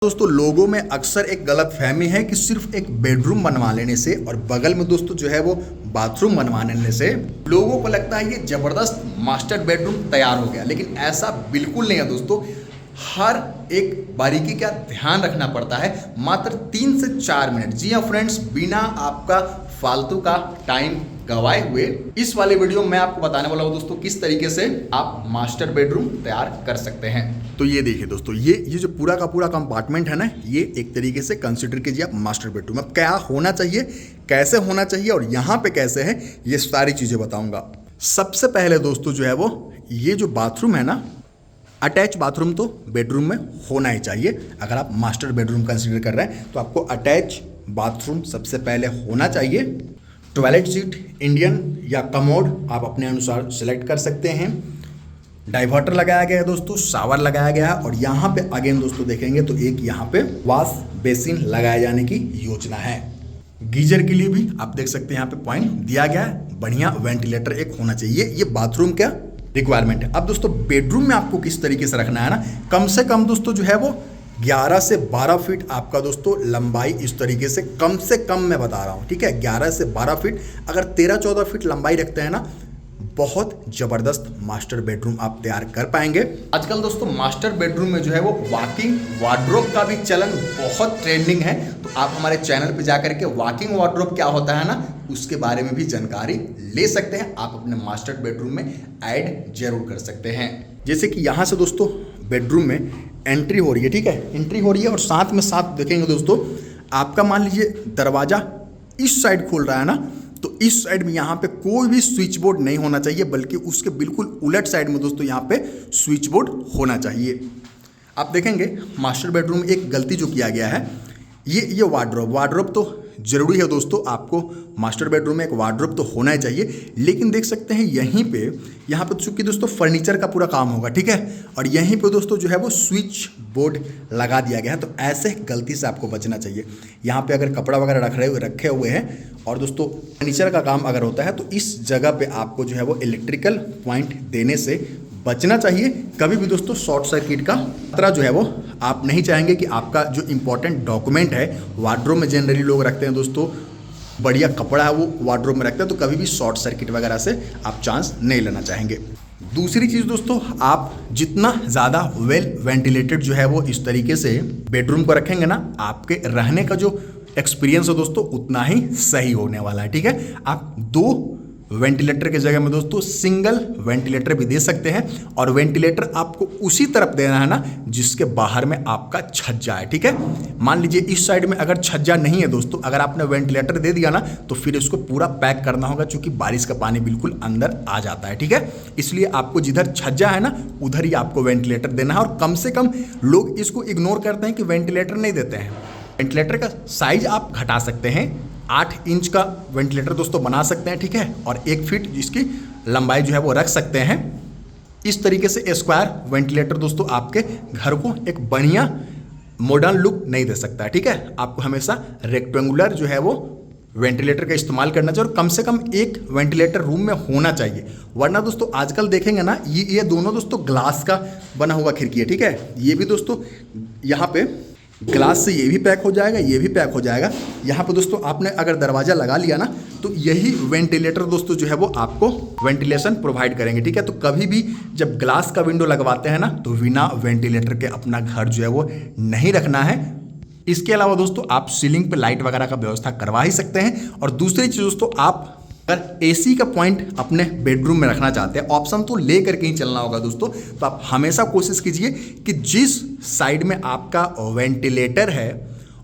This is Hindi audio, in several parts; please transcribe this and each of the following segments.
दोस्तों लोगों में अक्सर एक गलत फहमी है कि सिर्फ एक बेडरूम बनवा लेने से और बगल में दोस्तों जो है वो बाथरूम बनवा लेने से लोगों को लगता है ये जबरदस्त मास्टर बेडरूम तैयार हो गया, लेकिन ऐसा बिल्कुल नहीं है दोस्तों। हर एक बारीकी का ध्यान रखना पड़ता है। मात्र 3 से 4 मिनट, जी हाँ फ्रेंड्स, बिना आपका फालतू का टाइम गवाए हुए इस वाले वीडियो में आपको बताने वाला हूँ दोस्तों किस तरीके से आप मास्टर बेडरूम तैयार कर सकते हैं। तो ये देखिए दोस्तों, ये जो पूरा का पूरा कंपार्टमेंट है ना, ये एक तरीके से कंसिडर कीजिए आप मास्टर बेडरूम। अब क्या होना चाहिए, कैसे होना चाहिए और यहाँ पे कैसे है, ये सारी चीज़ें बताऊँगा। सबसे पहले दोस्तों जो है वो ये जो बाथरूम है ना, अटैच बाथरूम तो बेडरूम में होना ही चाहिए। अगर आप मास्टर बेडरूम कंसीडर कर रहे हैं तो आपको अटैच बाथरूम सबसे पहले होना चाहिए। टॉयलेट सीट इंडियन या कमोड आप अपने अनुसार सिलेक्ट कर सकते हैं। डाइवर्टर लगाया गया है दोस्तों, शावर लगाया गया है और यहाँ पे अगेन दोस्तों देखेंगे तो एक यहाँ पे वॉश बेसिन लगाए जाने की योजना है। गीजर के लिए भी आप देख सकते हैं यहाँ पे पॉइंट दिया गया है। बढ़िया वेंटिलेटर एक होना चाहिए। ये बाथरूम का रिक्वायरमेंट है। अब दोस्तों बेडरूम में आपको किस तरीके से रखना है ना, कम से कम दोस्तों जो है वो 11 से 12 फीट आपका दोस्तों लंबाई, इस तरीके से कम मैं बता रहा हूँ, ठीक है। 11 से 12 फीट, अगर 13-14 फीट लंबाई रखते हैं ना, बहुत जबरदस्त मास्टर बेडरूम आप तैयार कर पाएंगे। आजकल दोस्तों मास्टर बेडरूम में जो है वो वॉकिंग वार्डरोब का भी चलन बहुत ट्रेंडिंग है। तो आप हमारे चैनल पे जाकर के वॉकिंग वार्डरोब क्या होता है ना, उसके बारे में भी जानकारी ले सकते हैं। आप अपने मास्टर बेडरूम में ऐड जरूर कर सकते हैं। जैसे कि यहाँ से दोस्तों बेडरूम में एंट्री हो रही है, ठीक है, एंट्री हो रही है और साथ में साथ देखेंगे दोस्तों, आपका मान लीजिए दरवाजा इस साइड खोल रहा है ना, तो इस साइड में यहाँ पे कोई भी स्विच बोर्ड नहीं होना चाहिए, बल्कि उसके बिल्कुल उलट साइड में दोस्तों यहाँ पे स्विच बोर्ड होना चाहिए। आप देखेंगे मास्टर बेडरूम में एक गलती जो किया गया है, ये वार्डरोब तो जरूरी है दोस्तों। आपको मास्टर बेडरूम में एक वार्डरोब तो होना ही चाहिए, लेकिन देख सकते हैं यहीं पे, यहाँ पे चूंकि दोस्तों फर्नीचर का पूरा काम होगा, ठीक है, और यहीं पे दोस्तों जो है वो स्विच बोर्ड लगा दिया गया है। तो ऐसे गलती से आपको बचना चाहिए। यहाँ पे अगर कपड़ा वगैरह रखे हुए हैं और दोस्तों फर्नीचर का काम अगर होता है तो इस जगह पे आपको जो है वो इलेक्ट्रिकल पॉइंट देने से बचना चाहिए। कभी भी दोस्तों शॉर्ट सर्किट का खतरा जो है वो आप नहीं चाहेंगे कि आपका जो इंपॉर्टेंट डॉक्यूमेंट है, वार्डरोब में जनरली लोग रखते हैं दोस्तों, बढ़िया कपड़ा है वो वार्डरोब में रखते हैं, तो कभी भी शॉर्ट सर्किट वगैरह से आप चांस नहीं लेना चाहेंगे। दूसरी चीज़ दोस्तों, आप जितना ज़्यादा वेल वेंटिलेटेड जो है वो इस तरीके से बेडरूम को रखेंगे ना, आपके रहने का जो एक्सपीरियंस है दोस्तों उतना ही सही होने वाला है, ठीक है। आप 2 वेंटिलेटर के जगह में दोस्तों सिंगल वेंटिलेटर भी दे सकते हैं, और वेंटिलेटर आपको उसी तरफ देना है ना जिसके बाहर में आपका छज्जा है, ठीक है। मान लीजिए इस साइड में अगर छज्जा नहीं है दोस्तों, अगर आपने वेंटिलेटर दे दिया ना तो फिर इसको पूरा पैक करना होगा, क्योंकि बारिश का पानी बिल्कुल अंदर आ जाता है, ठीक है। इसलिए आपको जिधर छज्जा है ना उधर ही आपको वेंटिलेटर देना है। और कम से कम लोग इसको इग्नोर करते हैं कि वेंटिलेटर नहीं देते हैं। वेंटिलेटर का साइज आप घटा सकते हैं, 8 इंच का वेंटिलेटर दोस्तों बना सकते हैं, ठीक है, और 1 फीट जिसकी लंबाई जो है वो रख सकते हैं। इस तरीके से स्क्वायर वेंटिलेटर दोस्तों आपके घर को एक बढ़िया मॉडर्न लुक नहीं दे सकता है, ठीक है। आपको हमेशा रेक्टेंगुलर जो है वो वेंटिलेटर का इस्तेमाल करना चाहिए और कम से कम एक वेंटिलेटर रूम में होना चाहिए। वरना दोस्तों आजकल देखेंगे ना, ये दोनों दोस्तों ग्लास का बना हुआ खिड़की है, ठीक है। ये भी दोस्तों यहाँ पे ग्लास से ये भी पैक हो जाएगा, ये भी पैक हो जाएगा। यहाँ पे दोस्तों आपने अगर दरवाज़ा लगा लिया ना तो यही वेंटिलेटर दोस्तों जो है वो आपको वेंटिलेशन प्रोवाइड करेंगे, ठीक है। तो कभी भी जब ग्लास का विंडो लगवाते हैं ना तो बिना वेंटिलेटर के अपना घर जो है वो नहीं रखना है। इसके अलावा दोस्तों आप सीलिंग पे लाइट वगैरह का व्यवस्था करवा ही सकते हैं। और दूसरी चीज़ दोस्तों, आप अगर एसी का पॉइंट अपने बेडरूम में रखना चाहते हैं, ऑप्शन तो ले करके ही चलना होगा दोस्तों, तो आप हमेशा कोशिश कीजिए कि जिस साइड में आपका वेंटिलेटर है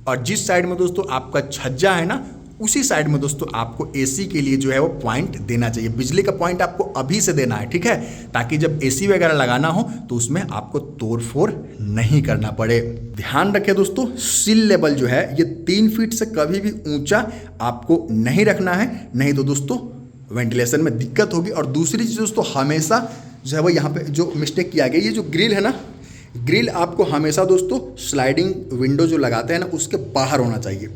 और जिस साइड में दोस्तों आपका छज्जा है ना, उसी साइड में दोस्तों आपको एसी के लिए जो है वो पॉइंट देना चाहिए। बिजली का पॉइंट आपको अभी से देना है, ठीक है, ताकि जब एसी वगैरह लगाना हो तो उसमें आपको तोड़ फोड़ नहीं करना पड़े। ध्यान रखें दोस्तों, सिल लेवल जो है ये 3 फीट से कभी भी ऊंचा आपको नहीं रखना है, नहीं तो दोस्तों वेंटिलेशन में दिक्कत होगी। और दूसरी चीज़ दोस्तों, हमेशा जो है वो यहाँ पे जो मिस्टेक किया गया, ये जो ग्रिल है ना, ग्रिल आपको हमेशा दोस्तों स्लाइडिंग विंडो जो लगाते हैं ना उसके बाहर होना चाहिए।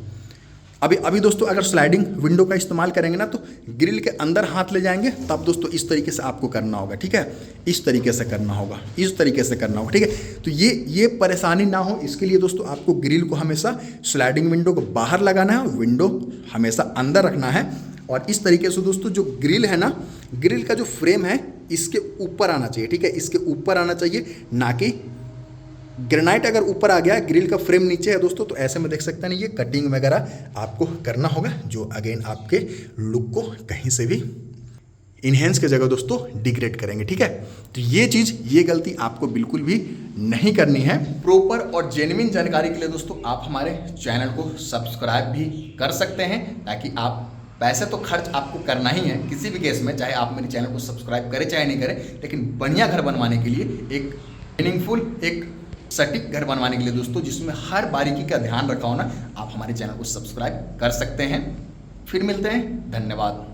अभी दोस्तों अगर स्लाइडिंग विंडो का इस्तेमाल करेंगे ना तो ग्रिल के अंदर हाथ ले जाएंगे, तब दोस्तों इस तरीके से आपको करना होगा, ठीक है, इस तरीके से करना होगा, इस तरीके से करना होगा, ठीक है। तो ये परेशानी ना हो इसके लिए दोस्तों आपको ग्रिल को हमेशा स्लाइडिंग विंडो को बाहर लगाना है और विंडो हमेशा अंदर रखना है। और इस तरीके से दोस्तों जो ग्रिल है ना, ग्रिल का जो फ्रेम है इसके ऊपर आना चाहिए, ठीक है, इसके ऊपर आना चाहिए, ना कि ग्रेनाइट अगर ऊपर आ गया है, ग्रिल का फ्रेम नीचे है दोस्तों, तो ऐसे में देख सकते हैं ये कटिंग वगैरह आपको करना होगा, जो अगेन आपके लुक को कहीं से भी इन्हेंस की जगह दोस्तों डिग्रेड करेंगे, ठीक है। तो ये गलती आपको बिल्कुल भी नहीं करनी है। प्रॉपर और जेन्युइन जानकारी के लिए दोस्तों आप हमारे चैनल को सब्सक्राइब भी कर सकते हैं, ताकि आप पैसे तो खर्च आपको करना ही है किसी भी केस में, चाहे आप मेरे चैनल को सब्सक्राइब करें चाहे नहीं करें, लेकिन बढ़िया घर बनवाने के लिए, एक मीनिंगफुल, एक सटीक घर बनवाने के लिए दोस्तों, जिसमें हर बारीकी का ध्यान रखा हो ना, आप हमारे चैनल को सब्सक्राइब कर सकते हैं। फिर मिलते हैं, धन्यवाद।